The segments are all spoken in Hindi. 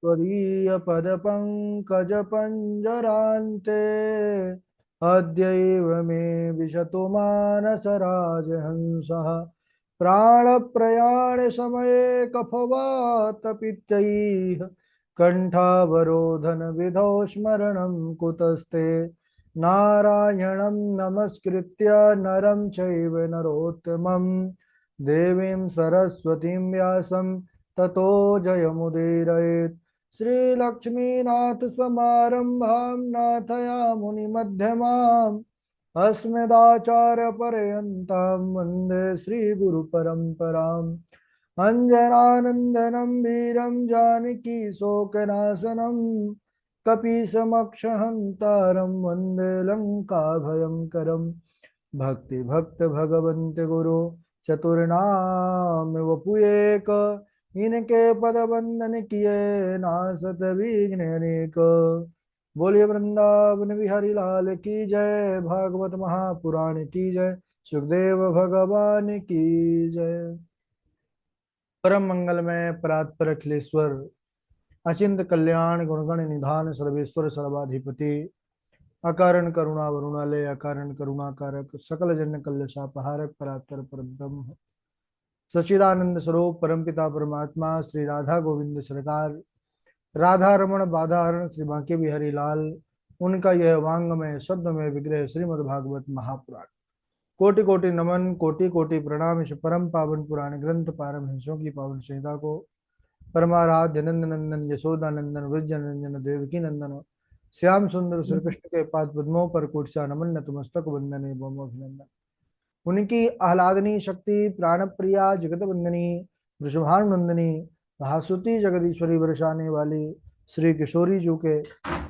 त्वदीयपदपङ्कजपञ्जरान्ते अद्यैव मे विशतु मानसराजहंसः प्राणप्रयाणसमये कफवातपित्तैः कण्ठावरोधनविधौ स्मरणं कुतस्ते नारायणं नमस्कृत्य नरं चैव नरोत्तमं देवीं सरस्वतीं व्यासं ततो जयमुदीरयेत् श्रीलक्ष्मीनाथसमारम्भां नाथयामुनिमध्यमाम् अस्मदाचार्यपर्यन्तां वन्दे श्रीगुरुपरम्पराम् अञ्जनानन्दनं वीरं जानकी शोकनाशनं कपीशमक्षहन्तारं वन्दे लङ्काभयङ्करम् भक्ति भक्त भगवन्त गुरु चतुर्नाम वपुएक इनके पद वंदन किए नासत विघ्न अनेक। बोलिए वृंदावन बिहारी लाल की जय, भागवत महापुराण की जय, सुखदेव भगवान की जय। परम मंगलमय परात्पर अखिलेश्वर अचिंत कल्याण गुणगण निधान सर्वेश्वर सर्वाधिपति अकारण करुणा वरुणालय अकारण करुणा कारक सकल जन कल्यशापहारक परात्पर परब्रह्म सच्चिदानंद स्वरूप परमपिता परमात्मा श्री राधा गोविंद सरकार राधा रमण बाधाहरण श्री बांके बिहारी लाल उनका यह वांगमय शब्दमय विग्रह श्रीमद् भागवत महापुराण कोटि कोटि नमन कोटि कोटि प्रणाम। इस परम पावन पुराण ग्रंथ पारमहंसों की पावन संहिता को परमाराध्य नंद नंदन यशोदा नंदन वृज नंदन देवकी नंदन श्याम सुंदर श्री कृष्ण के पाद पद्मों पर कुर्सा नमन नतमस्तक वंदन एवं अभिनंदन। उनकी आह्लादनी शक्ति प्राण प्रिया जगत वंदनी वृषभानुनंदनी भासुती जगदीश्वरी बरसाने वाली श्री किशोरी जी के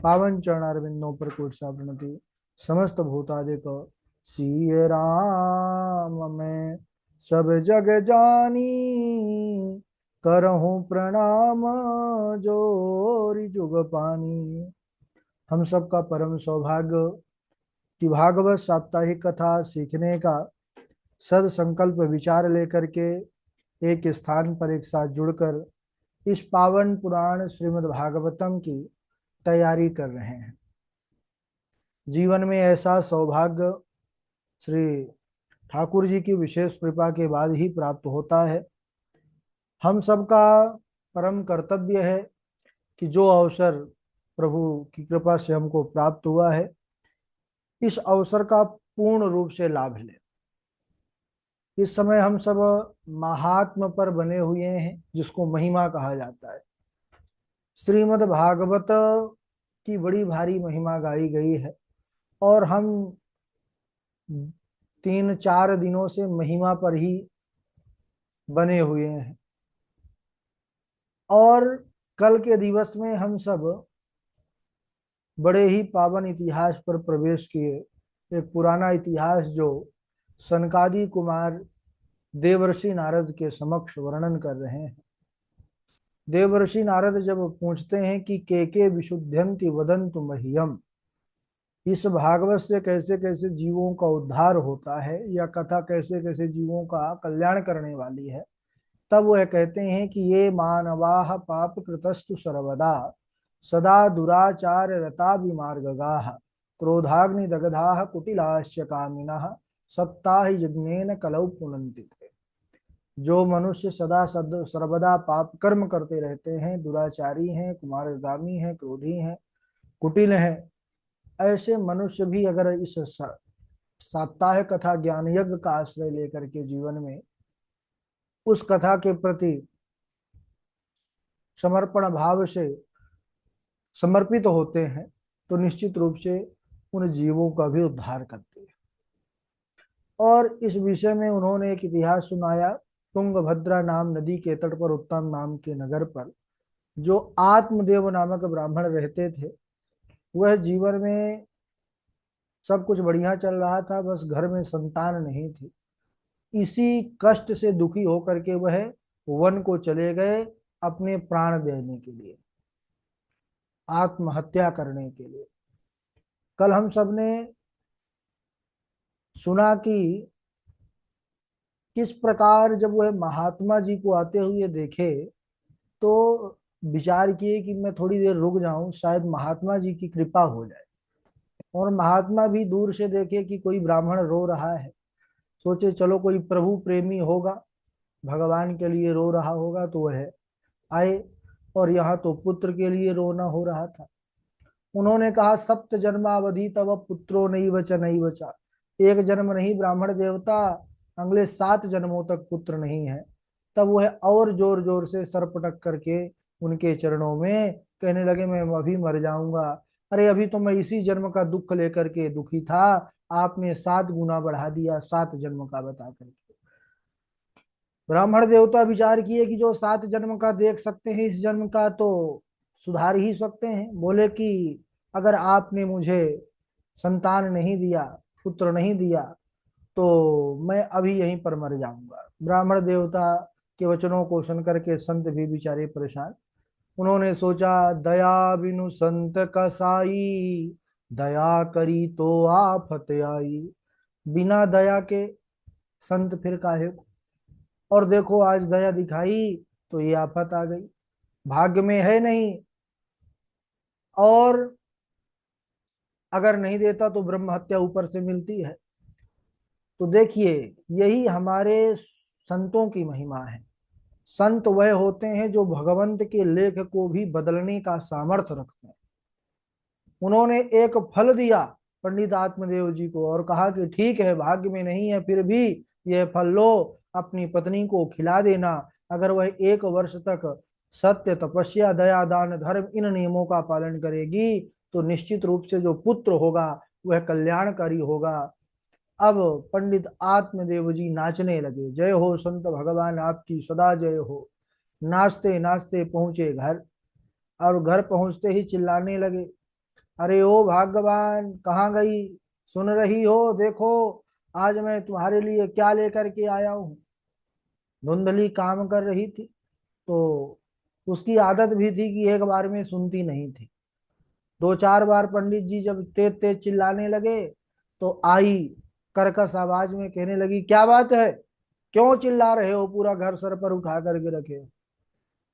पावन चरणारविंदों पर कुर्सा प्रणति। समस्त भूतादिक सिय राम मैं सब जग जानी करहूं प्रणाम जोरी जुग पानी। हम सबका परम सौभाग्य कि भागवत साप्ताहिक कथा सीखने का सद संकल्प विचार लेकर के एक स्थान पर एक साथ जुड़कर इस पावन पुराण श्रीमद् भागवतम की तैयारी कर रहे हैं। जीवन में ऐसा सौभाग्य श्री ठाकुर जी की विशेष कृपा के बाद ही प्राप्त होता है। हम सबका परम कर्तव्य है कि जो अवसर प्रभु की कृपा से हमको प्राप्त हुआ है इस अवसर का पूर्ण रूप से लाभ लें। इस समय हम सब महात्म पर बने हुए हैं जिसको महिमा कहा जाता है। श्रीमद् भागवत की बड़ी भारी महिमा गाई गई है और हम 3-4 दिनों से महिमा पर ही बने हुए हैं और कल के दिवस में हम सब बड़े ही पावन इतिहास पर प्रवेश किए। एक पुराना इतिहास जो सनकादि कुमार देवर्षि नारद के समक्ष वर्णन कर रहे हैं। देवर्षि नारद जब पूछते हैं कि के विशुद्ध्यंति वदंतु मह्यम, इस भागवत से कैसे कैसे जीवों का उद्धार होता है या कथा कैसे कैसे जीवों का कल्याण करने वाली है, तब वह कहते हैं कि ये मानवाह पाप कृतस्तु सर्वदा सदा दुराचार रता विमार्गगाः क्रोधाग्नि दग्धाः कुटिलाश्च कामिनः सप्ताह यज्ञेन कलौ पुनन्ति थे। जो मनुष्य सदा सर्वदा पाप कर्म करते रहते हैं, दुराचारी हैं, कुमारगामी हैं, क्रोधी हैं, कुटिल हैं, ऐसे मनुष्य भी अगर इस साप्ताहिक कथा ज्ञान यज्ञ का आश्रय लेकर के जीवन में उस कथा के प्रति समर्पण भाव से समर्पित होते हैं तो निश्चित रूप से उन जीवों का भी उद्धार करते हैं। और इस विषय में उन्होंने एक इतिहास सुनाया। तुंगभद्रा नाम नदी के तट पर उत्तम नाम के नगर पर जो आत्मदेव नामक ब्राह्मण रहते थे, वह जीवन में सब कुछ बढ़िया चल रहा था, बस घर में संतान नहीं थी। इसी कष्ट से दुखी होकर के वह वन को चले गए अपने प्राण देने के लिए, आत्महत्या करने के लिए। कल हम सब ने सुना कि किस प्रकार जब वह महात्मा जी को आते हुए देखे तो विचार किए कि मैं थोड़ी देर रुक जाऊं, शायद महात्मा जी की कृपा हो जाए। और महात्मा भी दूर से देखे कि कोई ब्राह्मण रो रहा है, सोचे चलो कोई प्रभु प्रेमी होगा, भगवान के लिए रो रहा होगा, तो वह आए। और यहाँ तो पुत्र के लिए रोना हो रहा था। उन्होंने कहा, सप्त जन्मावधि तब पुत्रो नहीं बचा, नहीं बचा। एक जन्म नहीं ब्राह्मण देवता, अगले 7 जन्मों तक पुत्र नहीं है। तब वह और जोर जोर से सर पटक करके उनके चरणों में कहने लगे, मैं अभी मर जाऊंगा। अरे अभी तो मैं इसी जन्म का दुख लेकर के दुखी था, आपने 7 गुना बढ़ा दिया, 7 जन्म का बता करके। ब्राह्मण देवता विचार किए कि जो 7 जन्म का देख सकते हैं, इस जन्म का तो सुधार ही सकते हैं। बोले कि अगर आपने मुझे संतान नहीं दिया, पुत्र नहीं दिया, तो मैं अभी यहीं पर मर जाऊंगा। ब्राह्मण देवता के वचनों को सुन करके संत भी बेचारे परेशान। उन्होंने सोचा, दया बिनु संत कसाई, दया करी तो आफत आई। बिना दया के संत फिर काहे को। और देखो आज दया दिखाई तो ये आफत आ गई, भाग्य में है नहीं। और अगर नहीं देता तो ब्रह्म हत्या ऊपर से मिलती है। तो देखिए, यही हमारे संतों की महिमा है। संत वह होते हैं जो भगवंत के लेख को भी बदलने का सामर्थ्य रखते हैं। उन्होंने एक फल दिया पंडित आत्मदेव जी को और कहा कि ठीक है, भाग्य में नहीं है, फिर भी यह फल लो, अपनी पत्नी को खिला देना। अगर वह 1 वर्ष तक सत्य, तपस्या, दया, दान, धर्म इन नियमों का पालन करेगी तो निश्चित रूप से जो पुत्र होगा वह कल्याणकारी होगा। अब पंडित आत्मदेव जी नाचने लगे, जय हो संत भगवान आपकी सदा जय हो। नाचते नाचते पहुंचे घर, और घर पहुंचते ही चिल्लाने लगे, अरे ओ भाग्यवान कहाँ गई, सुन रही हो, देखो आज मैं तुम्हारे लिए क्या लेकर के आया हूँ। धुंधली काम कर रही थी, तो उसकी आदत भी थी कि एक बार में सुनती नहीं थी। 2-4 बार पंडित जी जब तेज तेज चिल्लाने लगे तो आई, कर्कश आवाज में कहने लगी, क्या बात है, क्यों चिल्ला रहे हो, पूरा घर सर पर उठा करके रखे हो।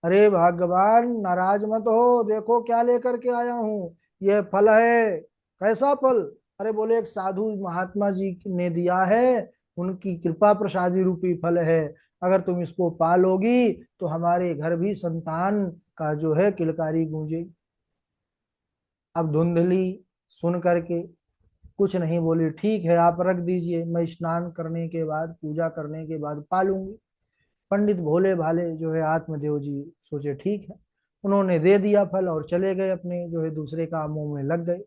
अरे भगवान नाराज मत हो, देखो क्या लेकर के आया हूँ, ये फल है। कैसा फल? अरे बोले, एक साधु महात्मा जी ने दिया है, उनकी कृपा प्रसादी रूपी फल है। अगर तुम इसको पालोगी तो हमारे घर भी संतान का जो है किलकारी गूंजेगी। अब धुंधली सुन करके कुछ नहीं बोली, ठीक है आप रख दीजिए, मैं स्नान करने के बाद, पूजा करने के बाद पालूंगी। पंडित भोले भाले जो है आत्मदेव जी सोचे ठीक है, उन्होंने दे दिया फल और चले गए अपने जो है दूसरे कामों में लग गए।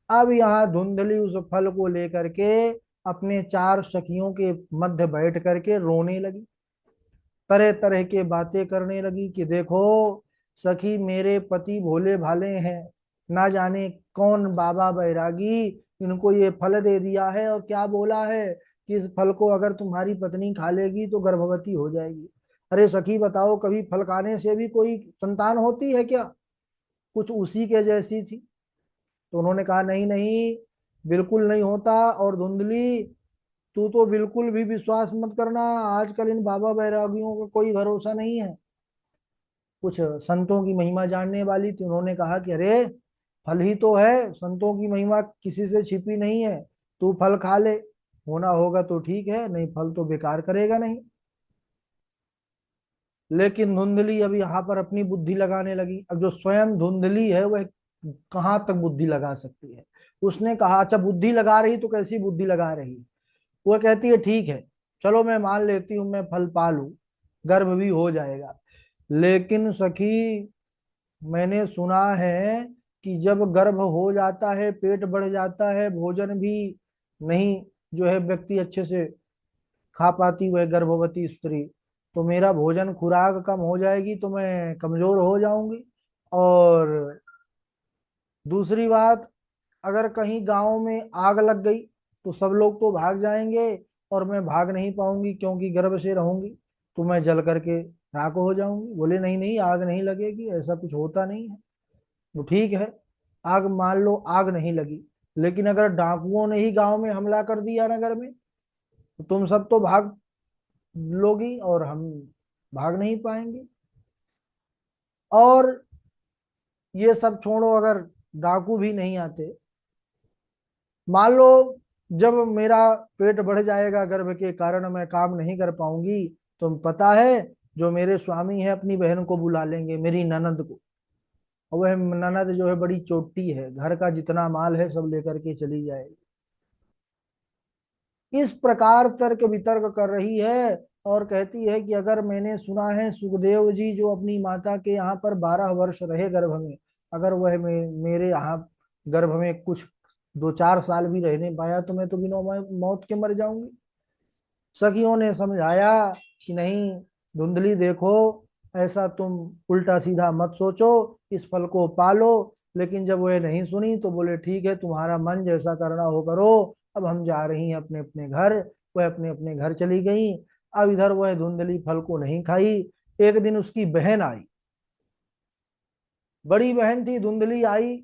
अब यहाँ धुंधली उस फल को लेकर के अपने 4 सखियों के मध्य बैठ करके रोने लगी, तरह तरह के बातें करने लगी कि देखो सखी, मेरे पति भोले भाले हैं, ना जाने कौन बाबा बैरागी इनको ये फल दे दिया है, और क्या बोला है कि इस फल को अगर तुम्हारी पत्नी खा लेगी तो गर्भवती हो जाएगी। अरे सखी बताओ, कभी फल खाने से भी कोई संतान होती है क्या? कुछ उसी के जैसी थी। तो उन्होंने कहा, नहीं नहीं, बिल्कुल नहीं होता। और धुंधली, तू तो बिल्कुल भी विश्वास मत करना, आजकल इन बाबा बैरागियों का कोई भरोसा नहीं है। कुछ संतों की महिमा जानने वाली थी, उन्होंने कहा कि अरे फल ही तो है, संतों की महिमा किसी से छिपी नहीं है, तू फल खा ले, होना होगा तो ठीक है, नहीं फल तो बेकार करेगा नहीं। लेकिन धुंधली अब यहाँ पर अपनी बुद्धि लगाने लगी। अब जो स्वयं धुंधली है वह कहाँ तक बुद्धि लगा सकती है। उसने कहा, अच्छा बुद्धि लगा रही तो कैसी बुद्धि लगा रही? वो कहती है ठीक है, चलो मैं मान लेती हूँ, मैं फल पालू, गर्भ भी हो जाएगा। लेकिन सखी, मैंने सुना है कि जब गर्भ हो जाता है, पेट बढ़ जाता है, भोजन भी नहीं जो है व्यक्ति अच्छे से खा पाती, वह गर्भवती स्त्री, तो मेरा भोजन खुराक कम हो जाएगी, तो मैं कमजोर हो जाऊंगी। और दूसरी बात, अगर कहीं गांव में आग लग गई तो सब लोग तो भाग जाएंगे, और मैं भाग नहीं पाऊंगी क्योंकि गर्भ से रहूंगी, तो मैं जल करके राख हो जाऊंगी। बोले नहीं नहीं, आग नहीं लगेगी, ऐसा कुछ होता नहीं है। तो ठीक है, आग मान लो आग नहीं लगी, लेकिन अगर डाकुओं ने ही गांव में हमला कर दिया नगर में, तो तुम सब तो भाग लोगी और हम भाग नहीं पाएंगे। और ये सब छोड़ो, अगर डाकू भी नहीं आते, मान लो जब मेरा पेट बढ़ जाएगा गर्भ के कारण, मैं काम नहीं कर पाऊंगी, तो पता है जो मेरे स्वामी है अपनी बहन को बुला लेंगे, मेरी ननद को। और वह ननद जो है बड़ी चोटी है, घर का जितना माल है सब लेकर के चली जाएगी। इस प्रकार तर्क वितर्क कर रही है और कहती है कि अगर मैंने सुना है सुखदेव जी जो अपनी माता के यहाँ पर 12 वर्ष रहे गर्भ में, अगर वह मेरे यहाँ गर्भ में कुछ 2-4 साल भी रह नहीं पाया तो मैं तो बिना मौत के मर जाऊंगी। सखियों ने समझाया कि नहीं धुंधली, देखो ऐसा तुम उल्टा सीधा मत सोचो, इस फल को पालो। लेकिन जब वह नहीं सुनी तो बोले ठीक है, तुम्हारा मन जैसा करना हो करो, अब हम जा रही हैं अपने अपने घर। वह अपने अपने घर चली गई। अब इधर वह धुंधली फल को नहीं खाई। एक दिन उसकी बहन आई, बड़ी बहन थी धुंधली, आई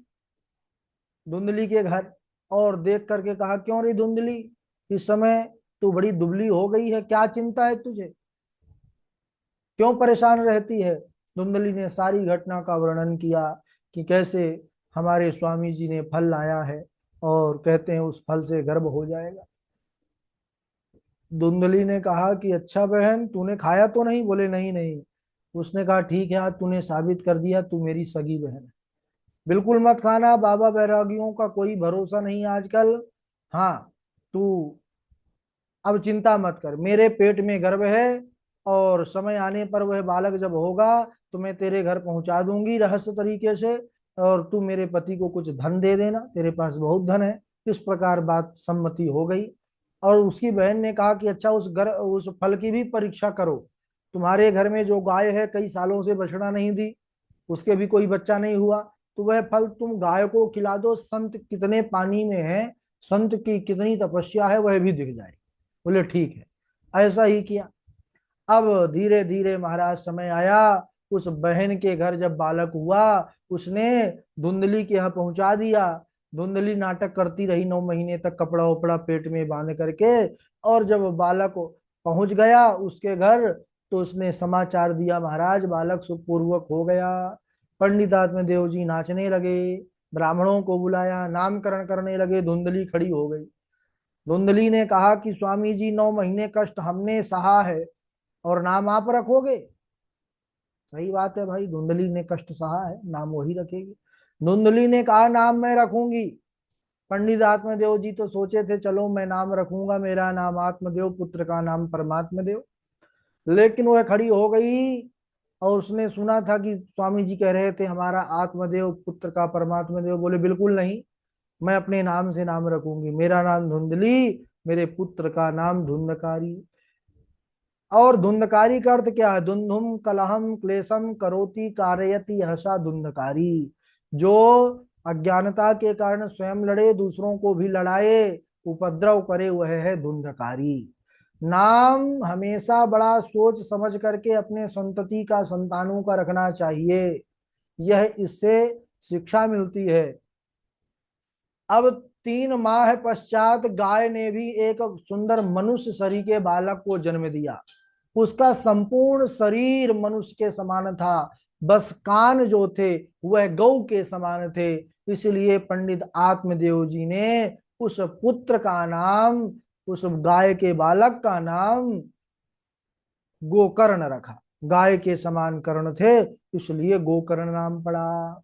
धुंधली के घर और देख करके कहा, क्यों रे धुंधली, इस समय तू बड़ी दुबली हो गई है, क्या चिंता है तुझे, क्यों परेशान रहती है। धुंधली ने सारी घटना का वर्णन किया कि कैसे हमारे स्वामी जी ने फल लाया है और कहते हैं उस फल से गर्भ हो जाएगा। धुंधली ने कहा कि अच्छा बहन तूने खाया तो नहीं, बोले नहीं नहीं। उसने कहा ठीक है, आज तूने साबित कर दिया तू मेरी सगी बहन है। बिल्कुल मत खाना, बाबा बैरागियों का कोई भरोसा नहीं आजकल। हाँ, तू अब चिंता मत कर, मेरे पेट में गर्भ है और समय आने पर वह बालक जब होगा तो मैं तेरे घर पहुंचा दूंगी रहस्य तरीके से, और तू मेरे पति को कुछ धन दे देना, तेरे पास बहुत धन है। इस प्रकार बात सम्मति हो गई। और उसकी बहन ने कहा कि अच्छा उस फल की भी परीक्षा करो। तुम्हारे घर में जो गाय है कई सालों से बछड़ा नहीं दी, उसके भी कोई बच्चा नहीं हुआ, तो वह फल तुम गाय को खिला दो, संत कितने पानी में है, संत की कितनी तपस्या है वह भी दिख जाए। बोले ठीक है, ऐसा ही किया। अब धीरे धीरे महाराज समय आया, उस बहन के घर जब बालक हुआ, उसने धुंधली के यहाँ पहुंचा दिया। धुंधली नाटक करती रही 9 महीने तक, कपड़ा उपड़ा पेट में बांध करके। और जब बालक पहुंच गया उसके घर, तो उसने समाचार दिया, महाराज बालक सुखपूर्वक हो गया। पंडित आत्मदेव जी नाचने लगे, ब्राह्मणों को बुलाया, नामकरण करने लगे। धुंधली खड़ी हो गई। धुंधली ने कहा कि स्वामी जी 9 महीने कष्ट हमने सहा है और नाम आप रखोगे। सही बात है भाई, धुंधली ने कष्ट सहा है, नाम वही रखेगी। धुंधली ने कहा नाम मैं रखूंगी। पंडित आत्मदेव जी तो सोचे थे चलो मैं नाम रखूंगा, मेरा नाम आत्मदेव, पुत्र का नाम परमात्मा देव। लेकिन वह खड़ी हो गई और उसने सुना था कि स्वामी जी कह रहे थे हमारा आत्मदेव पुत्र का परमात्मा देव। बोले बिल्कुल नहीं, मैं अपने नाम से नाम रखूंगी, मेरा नाम धुंधली, मेरे पुत्र का नाम धुंधकारी। और धुंधकारी का अर्थ क्या है, धुंधुम कलहम क्लेशम करोति कारयति हसा धुंधकारी। जो अज्ञानता के कारण स्वयं लड़े, दूसरों को भी लड़ाए, उपद्रव करे, वह है धुंधकारी। नाम हमेशा बड़ा सोच समझ करके अपने संतति का, संतानों का रखना चाहिए, यह इससे शिक्षा मिलती है। अब 3 माह पश्चात गाय ने भी एक सुंदर मनुष्य शरीर के बालक को जन्म दिया। उसका संपूर्ण शरीर मनुष्य के समान था, बस कान जो थे वह गौ के समान थे। इसलिए पंडित आत्मदेव जी ने उस पुत्र का नाम, उस गाय के बालक का नाम गोकर्ण रखा। गाय के समान कर्ण थे, इसलिए गोकर्ण नाम पड़ा।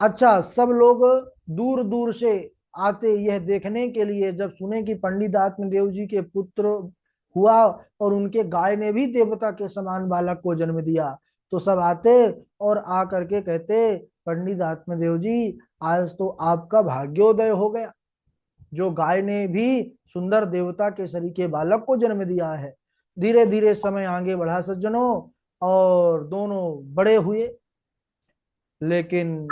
अच्छा, सब लोग दूर दूर से आते यह देखने के लिए, जब सुने कि पंडित आत्मदेव जी के पुत्र हुआ और उनके गाय ने भी देवता के समान बालक को जन्म दिया, तो सब आते और आ करके कहते पंडित आत्मदेव जी आज तो आपका भाग्योदय हो गया, जो गाय ने भी सुंदर देवता के शरीर के बालक को जन्म दिया है। धीरे धीरे समय आगे बढ़ा सज्जनों, और दोनों बड़े हुए। लेकिन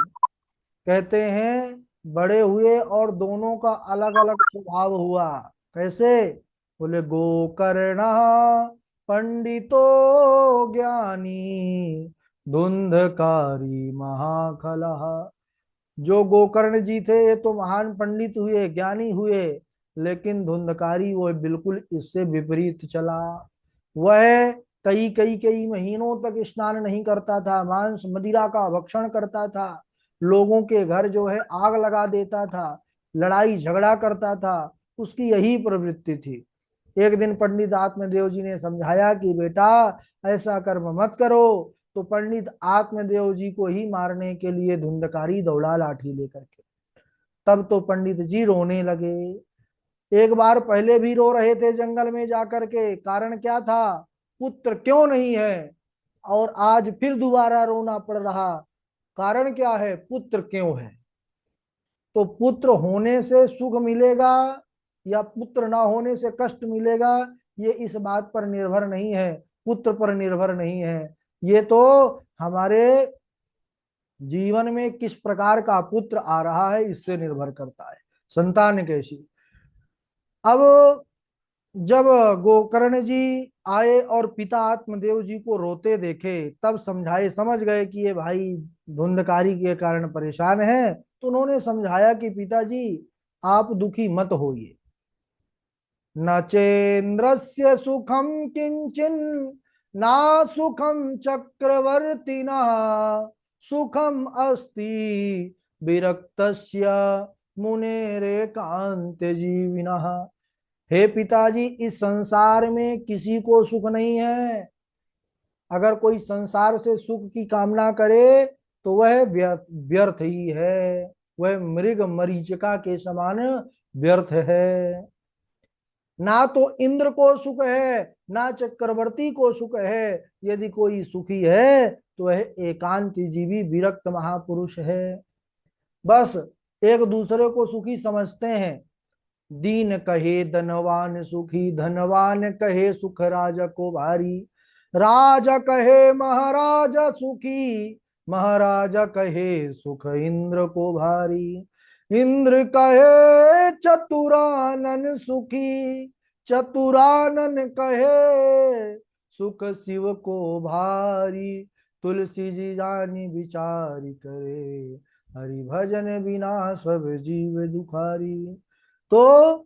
कहते हैं बड़े हुए और दोनों का अलग अलग स्वभाव हुआ। कैसे, बोले गोकर्ण पंडितो ज्ञानी धुंधकारी महाखलः। जो गोकर्ण जी थे ये तो महान पंडित हुए, ज्ञानी हुए, लेकिन धुंधकारी वो बिल्कुल इससे विपरीत चला। वह कई महीनों तक स्नान नहीं करता था, मांस मदिरा का भक्षण करता था, लोगों के घर जो है आग लगा देता था, लड़ाई झगड़ा करता था। उसकी यही प्रवृत्ति थी। एक दिन पंडित आत्मदेव जी ने समझाया कि बेटा ऐसा कर्म मत करो। तो पंडित आत्मदेव जी को ही मारने के लिए धुंधकारी दौड़ा लाठी लेकर के। तब तो पंडित जी रोने लगे। एक बार पहले भी रो रहे थे जंगल में जाकर के, कारण क्या था? पुत्र क्यों नहीं है। और आज फिर दोबारा रोना पड़ रहा, कारण क्या है? पुत्र क्यों है। तो पुत्र होने से सुख मिलेगा या पुत्र ना होने से कष्ट मिलेगा, ये इस बात पर निर्भर नहीं है, पुत्र पर निर्भर नहीं है। ये तो हमारे जीवन में किस प्रकार का पुत्र आ रहा है इससे निर्भर करता है, संतान कैसी। अब जब गोकर्ण जी आए और पिता आत्मदेव जी को रोते देखे, तब समझाए, समझ गए कि ये भाई धुंधकारी के कारण परेशान है। तो उन्होंने समझाया कि पिताजी आप दुखी मत होइए। न चेन्द्रस्य सुखम किंचिन ना सुखम चक्रवर्तिना सुखम अस्ति विरक्तस्य मुनेरेकांत जीविनः। हे पिताजी, इस संसार में किसी को सुख नहीं है। अगर कोई संसार से सुख की कामना करे तो वह व्यर्थ ही है, वह मृग मरीचिका के समान व्यर्थ है। ना तो इंद्र को सुख है, ना चक्रवर्ती को सुख है। यदि कोई सुखी है तो वह एकांत जीवी विरक्त महापुरुष है। बस एक दूसरे को सुखी समझते हैं। दीन कहे धनवान सुखी, धनवान कहे सुख राजा को भारी, राजा कहे महाराजा सुखी, महाराजा कहे सुख इंद्र को भारी, इंद्र कहे चतुरानन सुखी, चतुरानन कहे सुख शिव को भारी, तुलसी जी जानी विचारी करे, हरि भजन बिना सब जीव दुखारी। तो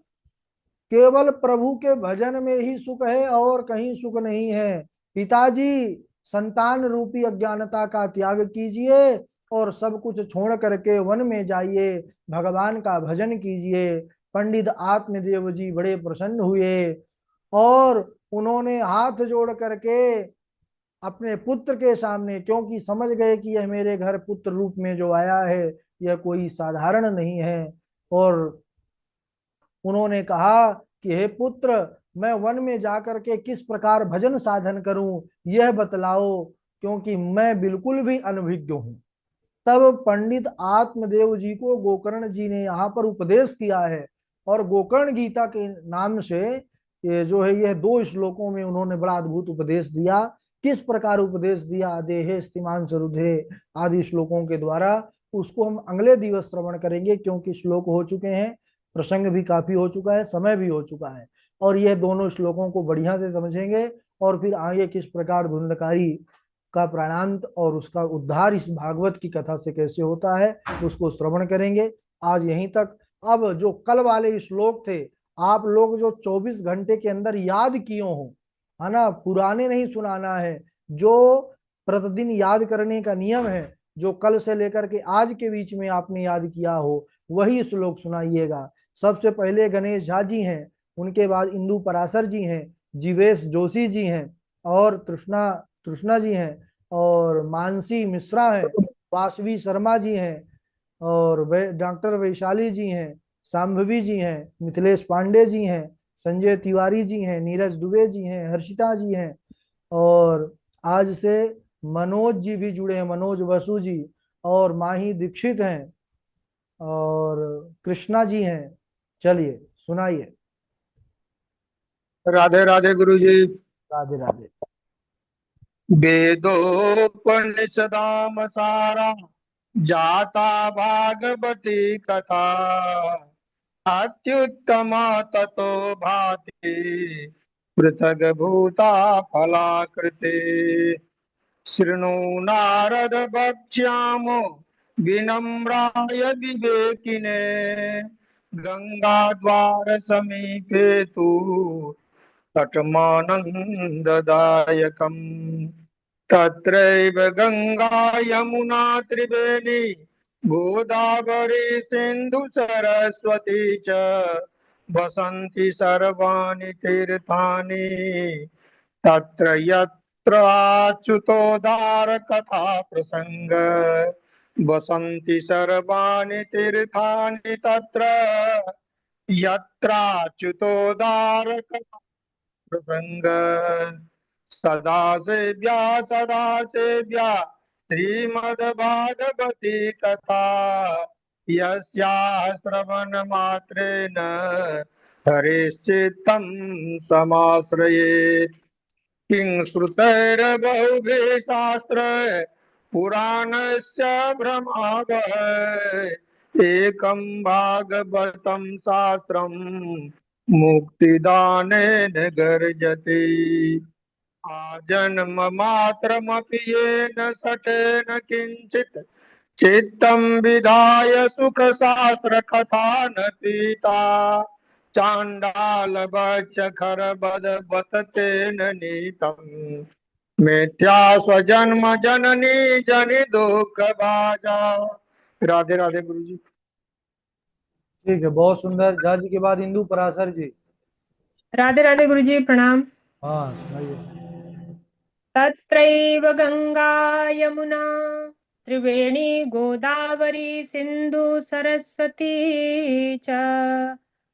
केवल प्रभु के भजन में ही सुख है और कहीं सुख नहीं है। पिताजी, संतान रूपी अज्ञानता का त्याग कीजिए और सब कुछ छोड़ करके वन में जाइए, भगवान का भजन कीजिए। पंडित आत्मदेव जी बड़े प्रसन्न हुए और उन्होंने हाथ जोड़ करके अपने पुत्र के सामने, क्योंकि समझ गए कि यह मेरे घर पुत्र रूप में जो आया है यह कोई साधारण नहीं है, और उन्होंने कहा कि हे पुत्र, मैं वन में जाकर के किस प्रकार भजन साधन करूं यह बतलाओ, क्योंकि मैं बिल्कुल भी अनभिज्ञ हूं। तब पंडित आत्मदेव जी को गोकर्ण जी ने यहाँ पर उपदेश किया है। और गोकर्ण गीता के नाम से ये जो है, यह 2 श्लोकों में उन्होंने बड़ा अद्भुत उपदेश दिया। किस प्रकार उपदेश दिया, देहे स्तिमान सरुधे आदि श्लोकों के द्वारा, उसको हम अगले दिवस श्रवण करेंगे, क्योंकि श्लोक हो चुके हैं, प्रसंग भी काफी हो चुका है, समय भी हो चुका है। और यह दोनों श्लोकों को बढ़िया से समझेंगे और फिर आगे किस प्रकार धुंधकारी का प्राणांत और उसका उद्धार इस भागवत की कथा से कैसे होता है उसको श्रवण करेंगे। आज यहीं तक। अब जो कल वाले श्लोक थे, आप लोग जो 24 घंटे के अंदर याद किए हो, है ना, पुराने नहीं सुनाना है, जो प्रतिदिन याद करने का नियम है, जो कल से लेकर के आज के बीच में आपने याद किया हो, वही श्लोक सुनाइएगा। सबसे पहले गणेश झा जी हैं, उनके बाद इंदु पराशर जी हैं, जीवेश जोशी जी हैं, और तृष्णा तृष्णा जी हैं, और मानसी मिश्रा हैं, वासवी शर्मा जी हैं, और डॉक्टर वैशाली जी हैं, शाम्भवी जी हैं, मिथिलेश पांडे जी हैं, संजय तिवारी जी हैं, नीरज दुबे जी हैं, हर्षिता जी हैं, और आज से मनोज जी भी जुड़े हैं, मनोज बसु जी, और माही दीक्षित हैं, और कृष्णा जी हैं। चलिए सुनाइए। राधे राधे गुरु जी। राधे राधे। वेदोपनिषदाम सारा जाता भागवती कथा अत्युत्तमा ततो भाति पृथग भूता फलाकृते शृणु नारद वक्ष्यामो विनम्राय विवेकिने गंगाद्वार समीपे तु तटमानन्ददायकम् तत्रैव गङ्गा यमुना त्रिवेणी गोदावरी सिन्धु सरस्वती च वसन्ति सर्वाणि तीर्थानि तत्र यत्र अच्युतोद्धार कथा प्रसंग वसन्ति सर्वाणि तीर्थानि तत्र यत्राच्युतोद्धार कथा प्रसंग सदा सेव्या श्रीमद्भागवती कथा यस्याः श्रवणमात्रेण हरिश्चित्तं समाश्रयेत् किं श्रुतैर्बहुभिः शास्त्रैः पुराणस्य भ्रमावः एकं भागवतं शास्त्रं मुक्तिदानेन गर्जति आजन्ममात्रमपि येन सठेन किञ्चित् चित्तं विधाय सुखशास्त्रकथा न पीता चाण्डालवच्चखरवदवत तेन नीतम् मिथ्या स्वजन्म जननी जनि दुख भाजा। राधे राधे गुरु जी। ठीक है, बहुत सुंदर। झा जी के बाद इंदु पराशर जी। राधे राधे गुरु जी, प्रणाम। हाँ, सुनाइए। तत्रैव गंगा यमुना त्रिवेणी गोदावरी सिंधु सरस्वती च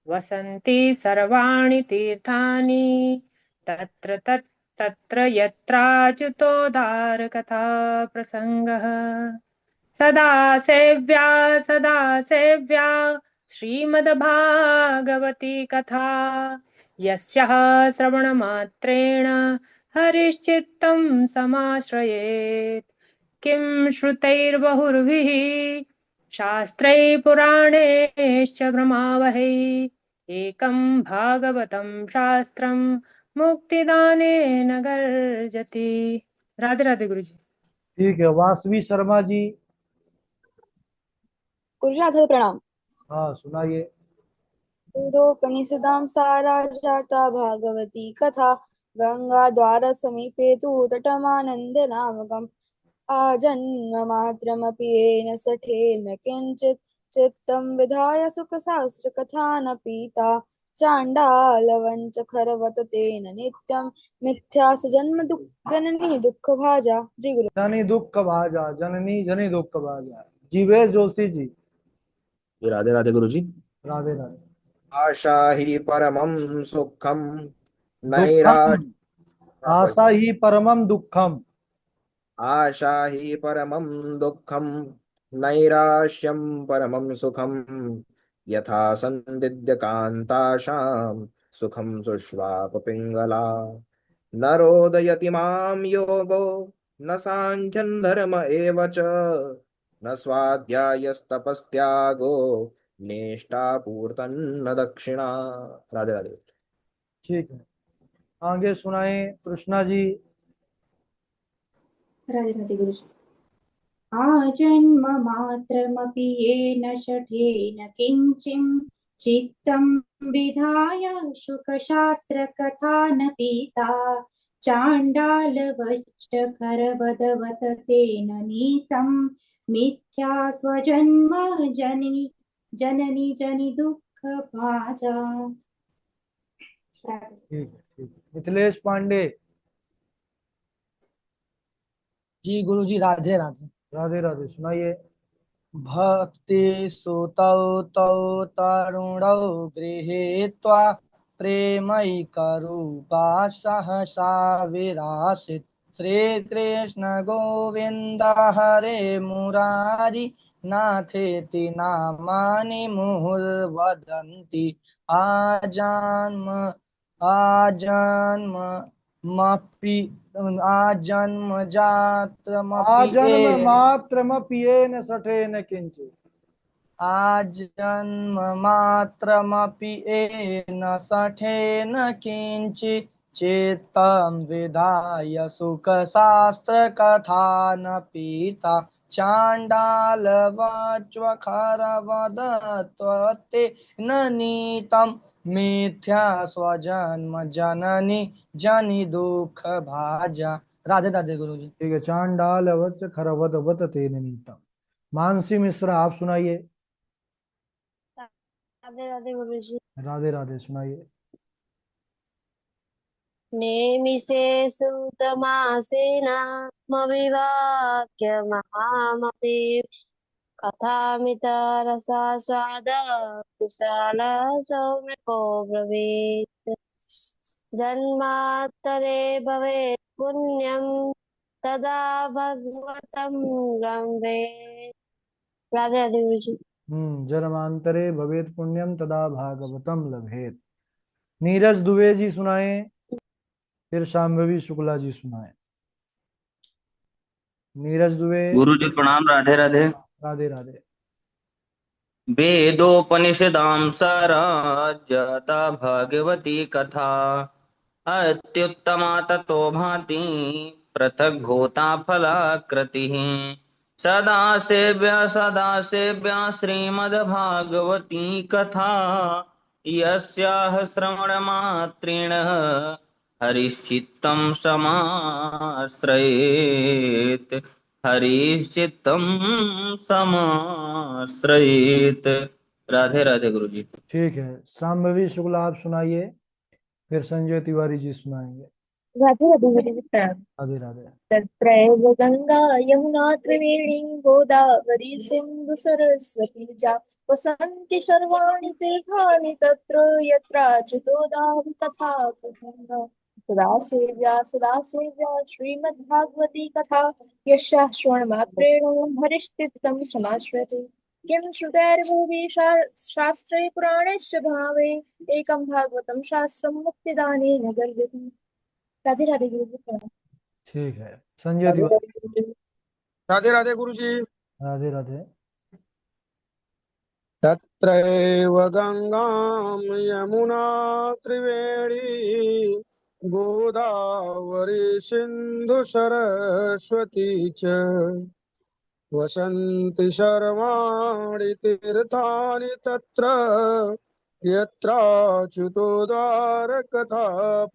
वसन्ति सर्वाणि तीर्थानि तत्र यत्राच्युतोद्धार कथा प्रसंगः सदा सेव्या श्रीमद्भागवती कथा यस्याः श्रवणमात्रेण हरिश्चित्तं समाश्रयेत् किं श्रुतैर्बहुर्भिः शास्त्रैः पुराणैश्च भ्रमावहै एकं भागवतं शास्त्रं मुक्तिदानेन गर्जति। राधे राधे गुरु जी। ठीक है, वासवी शर्मा जी। गुरुजी आचार्य प्रणाम। हाँ, सुनाइए। वेदोपनिषदां सारा जाता भागवती कथा गंगा द्वार समीपे तु तटमानन्दनामकम् आजन्ममात्रमपि येन सठेन किञ्चित् चित्तं विधाय सुखशास्त्रकथा न पीता चाण्डालवञ्चखरवत तेन नित्यं मिथ्या जननी दुःखभाजा। जी गुरु। जननी दुख भाजा, जननी जनी दुख भाजा। जीवेश जोशी जी। राधे राधे गुरु जी। राधे राधे। आशा ही परमं सुखम नैराश दुखम, आशा ही परमम दुखम। आशा ही परमं दुःखम नैराश्यं परमं सुखम यथा संदिद्य कान्ताशां सुखं सुष्वाप पिंगला नरोदयति मां योगो न सांख्यं धर्म एव च न स्वाध्यायस्तपस्त्यागो नेष्टापूर्तन्न दक्षिणा। राधे राधे। ठीक है, आगे सुनाए कृष्णा जी। राधे राधे गुरु जी। आजन्म मात्रमपि येन शठेन किंचिं चित्तं विधाय शुकशास्त्रकथा न पीता चाण्डालवच्च करवदवत तेन नीतं मिथ्या स्वजन्म जननी जनि दुःख भाजा। ठीक है, ठीक है। मिथिलेश पांडे जी गुरु जी, राधे राधे। राधे राधे, सुनाइए। भक्ति सुतौ तौ तरुणौ गृहीत्वा प्रेमैकरूपा सहसा विरासीत् श्रीकृष्ण गोविन्द हरे मुरारी नाथेति नामानि मुहुर्वदन्ति आजन्म आजन्म मपि आजन्म मात्रमपि येन सठेन किंचित् आजन्म मात्रमपि येन सठेन किंचित् चित्तं विधाय सुखशास्त्रकथा न पीता चाण्डालवच्वखरवदत्वते न नीतं मिथ्या स्वजन्म जननी जनि दुख भाजा। राधे राधे गुरु जी। ठीक है। चांडाल वच खरवत वत तेन नीतम। मानसी मिश्रा आप सुनाइए। राधे राधे गुरु जी। राधे राधे सुनाइए। नेमिषे सुतमासेन मविवाक्य महामते कथामितरसास्वाद कुशल सौम्यको ब्रवीत् जन्मान्तरे भवेत् पुण्यं तदा भगवतं लम्बे। राधे राधे गुरु जी। जन्मांतरे भवेत पुण्यम तदा भागवतम लभेत। नीरज दुबे जी सुनाए, फिर शांभवी शुक्ला जी सुनाए। नीरज दुबे। गुरु जी प्रणाम। राधे राधे। राधे राधे। वेदोपनिषदां सारजता भगवती कथा अत्युत्तमा ततो भाति पृथग्भूता फलाकृतिः सदा सेव्या श्रीमद्भागवती कथा यस्याः श्रवणमात्रेण हरिश्चित्तं समाश्रयेत् हरिश्चित्तं समाश्रयेत्। राधे राधे गुरु जी। ठीक है। शांभवी शुक्ला आप सुनाइए, फिर संजय तिवारी जी सुनाएंगे। राधे राधे गुरु जी प्रणाम। राधे राधे। तत्रैव गंगा यमुना त्रिवेणी गोदावरी सिंधु सरस्वती च वसन्ति सर्वाणि तीर्थानि तत्र यत्राच्युतोदावि तथा सदा सेव्या श्रीमद्भागवती कथा यस्याः श्रवणमात्रेण हरिश्चित्तं समाश्रयते। किं श्रुतैर्भुवि शास्त्रे पुराणेश्च भावे एकं भागवतं शास्त्रं मुक्तिदानेन गल्यते। राधे राधे गुरु जी प्रणाम। ठीक है। संजय तिवारी। राधे राधे गुरु जी। राधे राधे। तत्रैव गंगां यमुना त्रिवेणी गोदावरी सिंधु सरस्वती च वसन्ति सर्वाणि तीर्थानि तत्र यत्राच्युतोद्धारकथा